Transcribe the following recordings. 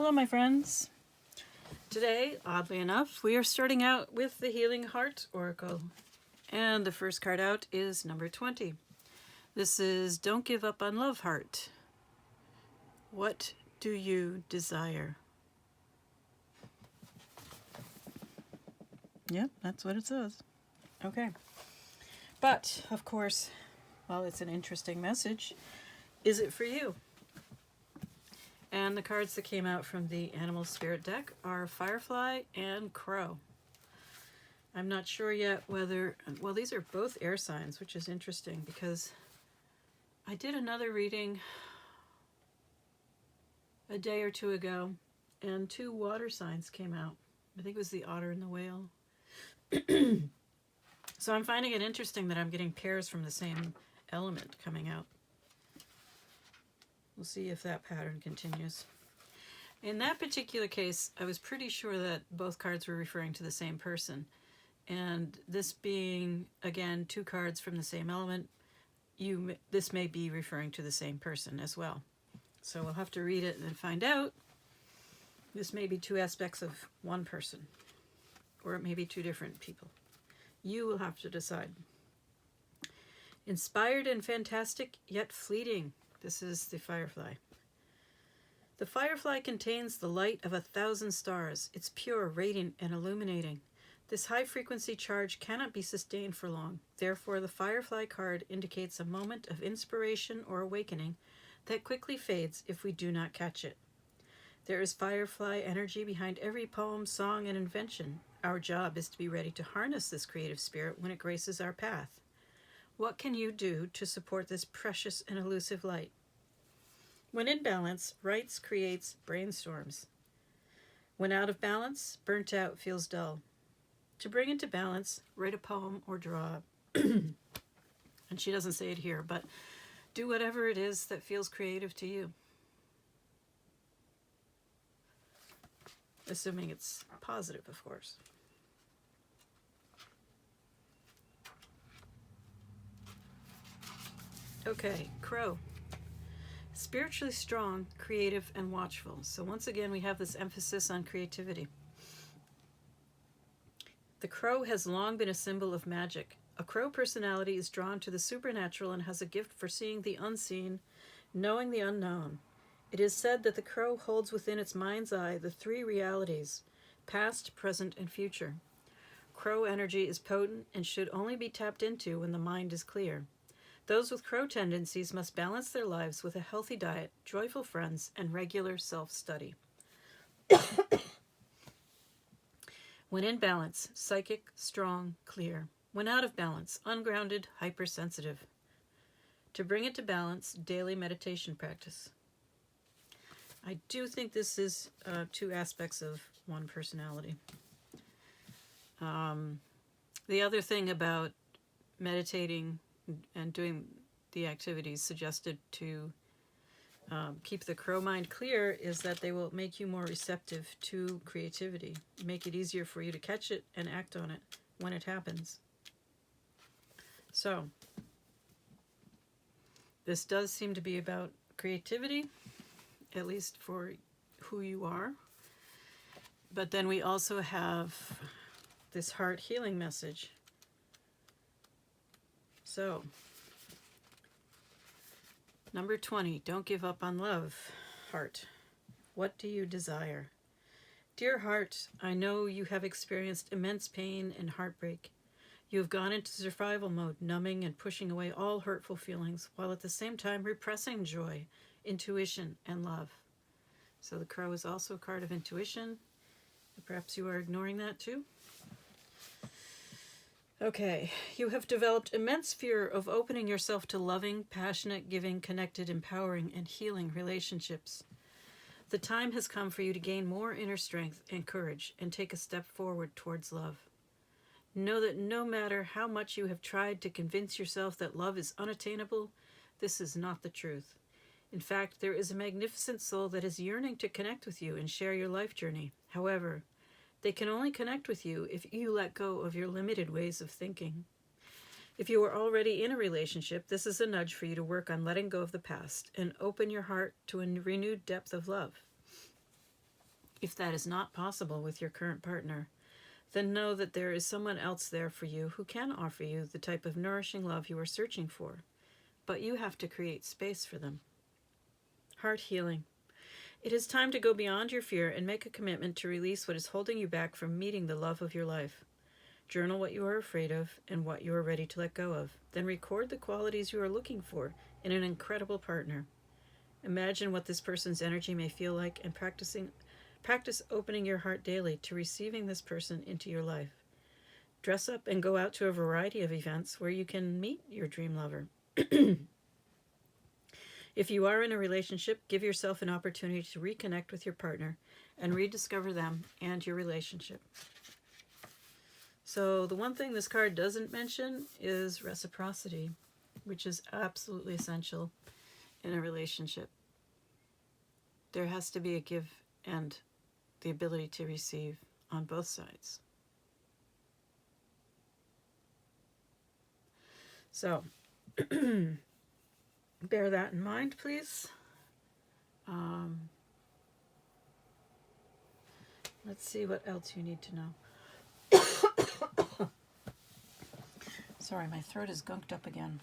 Hello, my friends. Today, oddly enough, we are starting out with the Healing Heart Oracle. And the first card out is number 20. This is Don't Give Up on Love, Heart. What do you desire? Yep, that's what it says. Okay. But, of course, while it's an interesting message, is it for you? And the cards that came out from the Animal Spirit deck are Firefly and Crow. I'm not sure yet whether, well, these are both air signs, which is interesting because I did another reading a day or two ago and 2 water signs came out. I think it was the otter and the whale. So I'm finding it interesting that I'm getting pairs from the same element coming out. We'll see if that pattern continues. In that particular case, I was pretty sure that both cards were referring to the same person. And this being, again, 2 cards from the same element, this may be referring to the same person as well. So we'll have to read it and find out. This may be 2 aspects of one person, or it may be 2 different people. You will have to decide. Inspired and fantastic, yet fleeting. This is the Firefly. The Firefly contains the light of 1,000 stars. It's pure, radiant, and illuminating. This high-frequency charge cannot be sustained for long. Therefore, the Firefly card indicates a moment of inspiration or awakening that quickly fades if we do not catch it. There is Firefly energy behind every poem, song, and invention. Our job is to be ready to harness this creative spirit when it graces our path. What can you do to support this precious and elusive light? When in balance, writes, creates, brainstorms. When out of balance, burnt out feels dull. To bring into balance, write a poem or draw. And she doesn't say it here, but do whatever it is that feels creative to you. Assuming it's positive, of course. Okay, Crow. Spiritually strong, creative, and watchful. So once again, we have this emphasis on creativity. The crow has long been a symbol of magic. A crow personality is drawn to the supernatural and has a gift for seeing the unseen, knowing the unknown. It is said that the crow holds within its mind's eye the 3 realities, past, present, and future. Crow energy is potent and should only be tapped into when the mind is clear. Those with crow tendencies must balance their lives with a healthy diet, joyful friends, and regular self-study. When in balance, psychic, strong, clear. When out of balance, ungrounded, hypersensitive. To bring it to balance, daily meditation practice. I do think this is 2 aspects of one personality. The other thing about meditating and doing the activities suggested to keep the crow mind clear is that they will make you more receptive to creativity, make it easier for you to catch it and act on it when it happens. So, this does seem to be about creativity, at least for who you are. But then we also have this heart healing message. So, number 20, don't give up on love, heart. What do you desire? Dear heart, I know you have experienced immense pain and heartbreak. You have gone into survival mode, numbing and pushing away all hurtful feelings, while at the same time repressing joy, intuition, and love. So the crow is also a card of intuition. Perhaps you are ignoring that too. Okay, you have developed immense fear of opening yourself to loving, passionate, giving, connected, empowering, and healing relationships. The time has come for you to gain more inner strength and courage and take a step forward towards love. Know that no matter how much you have tried to convince yourself that love is unattainable, this is not the truth. In fact, there is a magnificent soul that is yearning to connect with you and share your life journey. However, they can only connect with you if you let go of your limited ways of thinking. If you are already in a relationship, this is a nudge for you to work on letting go of the past and open your heart to a renewed depth of love. If that is not possible with your current partner, then know that there is someone else there for you who can offer you the type of nourishing love you are searching for, but you have to create space for them. Heart healing. It is time to go beyond your fear and make a commitment to release what is holding you back from meeting the love of your life. Journal what you are afraid of and what you are ready to let go of. Then record the qualities you are looking for in an incredible partner. Imagine what this person's energy may feel like and practice opening your heart daily to receiving this person into your life. Dress up and go out to a variety of events where you can meet your dream lover. If you are in a relationship, give yourself an opportunity to reconnect with your partner and rediscover them and your relationship. So the one thing this card doesn't mention is reciprocity, which is absolutely essential in a relationship. There has to be a give and the ability to receive on both sides. So bear that in mind, please. Let's see what else you need to know. Sorry, my throat is gunked up again.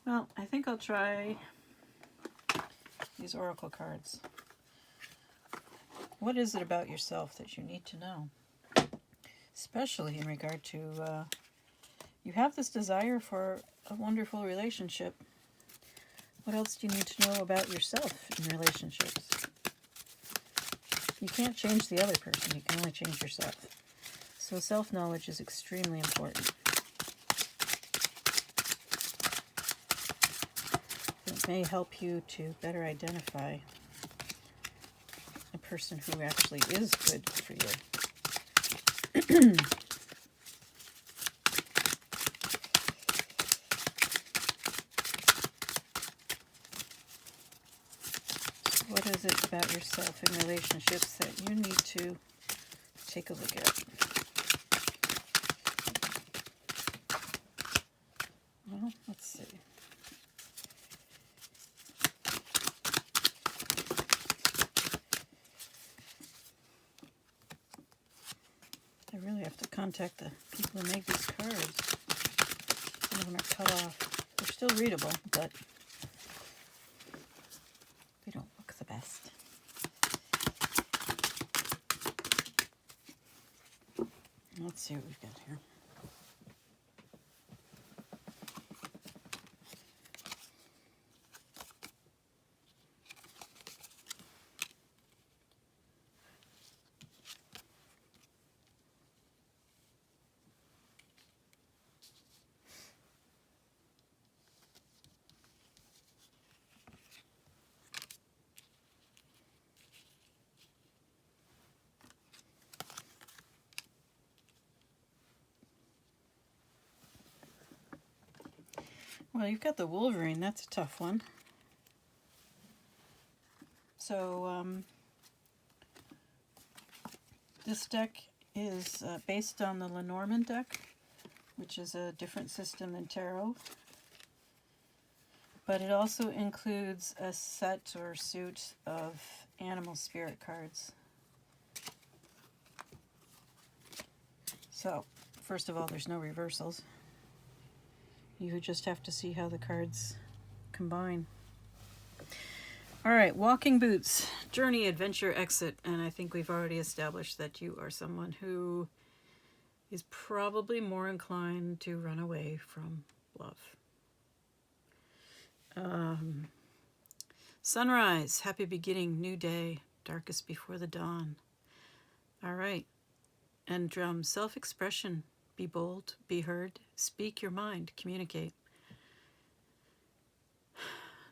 Well, I think I'll try these oracle cards. What is it about yourself that you need to know? Especially in regard to, you have this desire for a wonderful relationship. What else do you need to know about yourself in relationships? You can't change the other person, you can only change yourself. So self-knowledge is extremely important. It may help you to better identify a person who actually is good for you. What is it about yourself in relationships that you need to take a look at? Well, let's see. I really have to contact the people who make these cards. Some of them are cut off. They're still readable, but they don't look the best. Let's see what we've got here. Well, you've got the Wolverine. That's a tough one. So, this deck is based on the Lenormand deck, which is a different system than tarot. But it also includes a set or suit of animal spirit cards. So, first of all, there's no reversals. You just have to see how the cards combine. All right, walking boots, journey, adventure, exit. And I think we've already established that you are someone who is probably more inclined to run away from love. Sunrise, happy beginning, new day, darkest before the dawn. All right, and drum, self-expression. Be bold, be heard, speak your mind, communicate.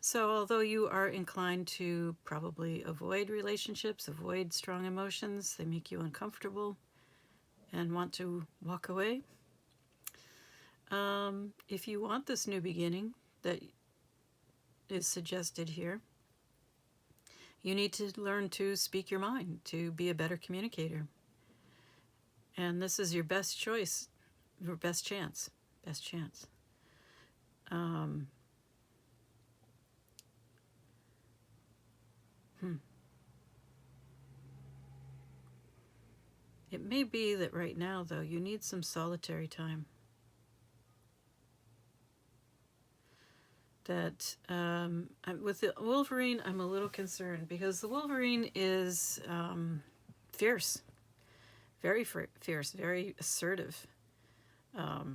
So although you are inclined to probably avoid relationships, avoid strong emotions, they make you uncomfortable and want to walk away. If you want this new beginning that is suggested here, you need to learn to speak your mind, to be a better communicator. And this is your best choice, your best chance. Um, It may be that right now, though, you need some solitary time. That with the Wolverine, I'm a little concerned because the Wolverine is fierce, very fierce, very assertive. A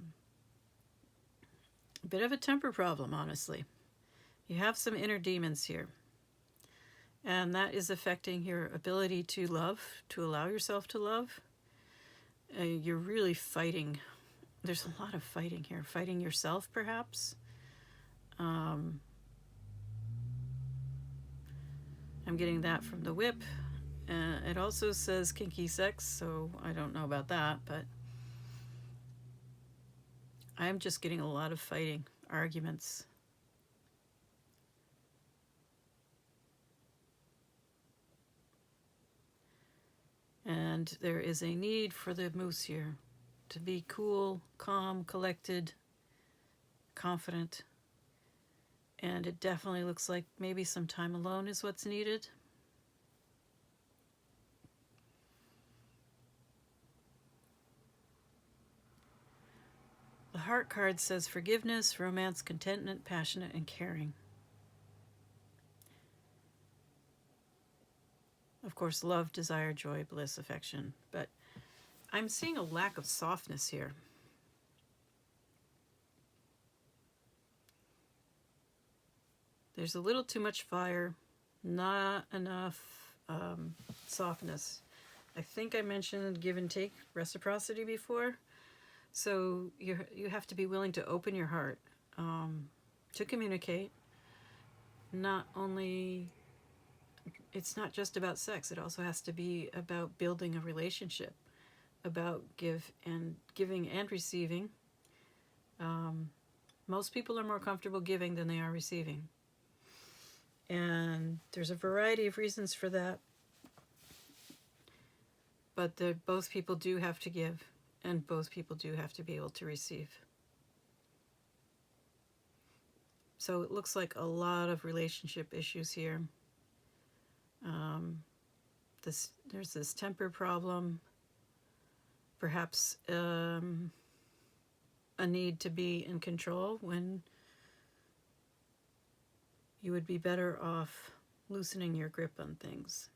bit of a temper problem, honestly. You have some inner demons here. And that is affecting your ability to love, to allow yourself to love. You're really fighting. There's a lot of fighting here. Fighting yourself, perhaps. I'm getting that from the whip. It also says kinky sex, so I don't know about that, but I'm just getting a lot of fighting, arguments. And there is a need for the moose here to be cool, calm, collected, confident. And it definitely looks like maybe some time alone is what's needed. The heart card says forgiveness, romance, contentment, passionate, and caring. Of course, love, desire, joy, bliss, affection. But I'm seeing a lack of softness here. There's a little too much fire, not enough softness. I think I mentioned give and take reciprocity before. So you have to be willing to open your heart to communicate. Not only, it's not just about sex. It also has to be about building a relationship, about giving and receiving. Most people are more comfortable giving than they are receiving. And there's a variety of reasons for that. But both people do have to give, and both people do have to be able to receive. So it looks like a lot of relationship issues here. There's this temper problem, perhaps a need to be in control when you would be better off loosening your grip on things.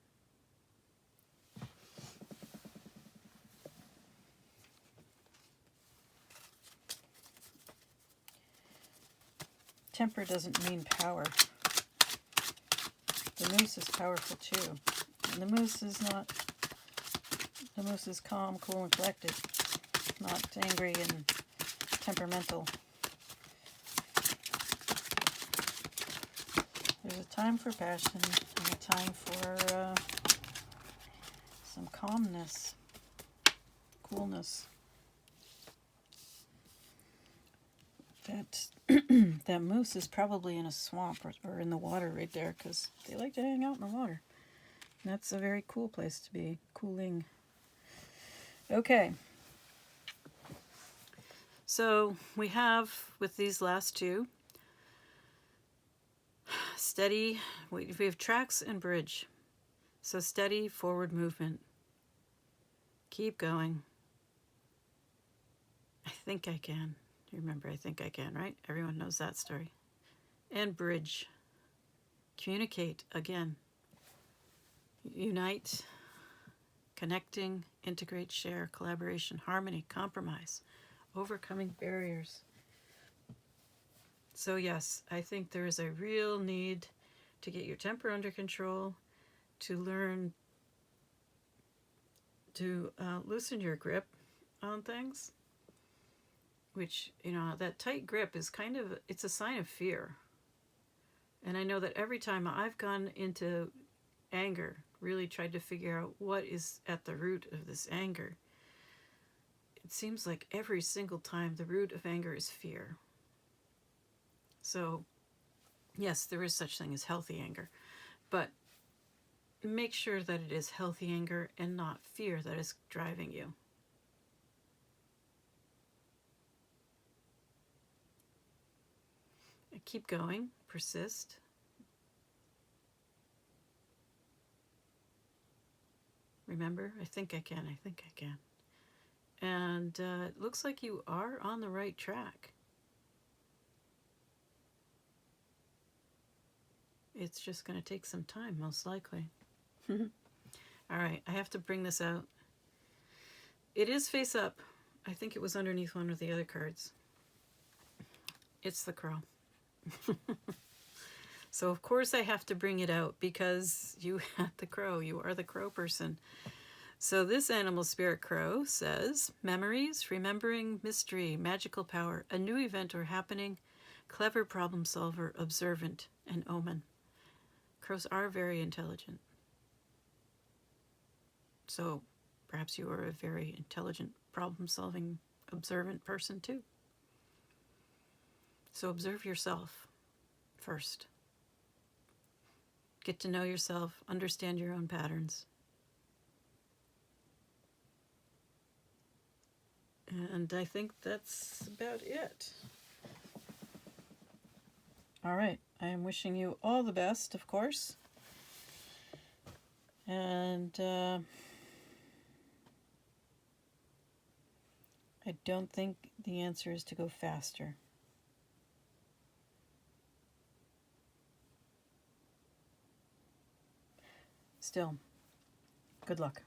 Temper doesn't mean power. The moose is powerful too. And the moose is calm, cool, and collected, not angry and temperamental. There's a time for passion and a time for some calmness, coolness. That moose is probably in a swamp or in the water right there because they like to hang out in the water. And that's a very cool place to be, cooling. Okay. So we have, with these last two, steady, we have tracks and bridge. So steady forward movement. Keep going. I think I can. You remember, I think I can, right? Everyone knows that story. And bridge. Communicate again. Unite. Connecting, integrate, share, collaboration, harmony, compromise, overcoming barriers. So yes, I think there is a real need to get your temper under control, to learn to loosen your grip on things, which, that tight grip is it's a sign of fear. And I know that every time I've gone into anger, really tried to figure out what is at the root of this anger, it seems like every single time the root of anger is fear. So, yes, there is such thing as healthy anger, but make sure that it is healthy anger and not fear that is driving you. Keep going. Persist. Remember? I think I can. I think I can. And it looks like you are on the right track. It's just going to take some time, most likely. All right, I have to bring this out. It is face up. I think it was underneath one of the other cards. It's the crow. So of course I have to bring it out because you had the crow. You are the crow person. So this animal spirit crow says, memories, remembering, mystery, magical power, a new event or happening, clever problem solver, observant, and omen. Crows are very intelligent. So perhaps you are a very intelligent, problem-solving, observant person too. So observe yourself first. Get to know yourself, understand your own patterns. And I think that's about it. All right, I am wishing you all the best, of course. And I don't think the answer is to go faster. Still, good luck.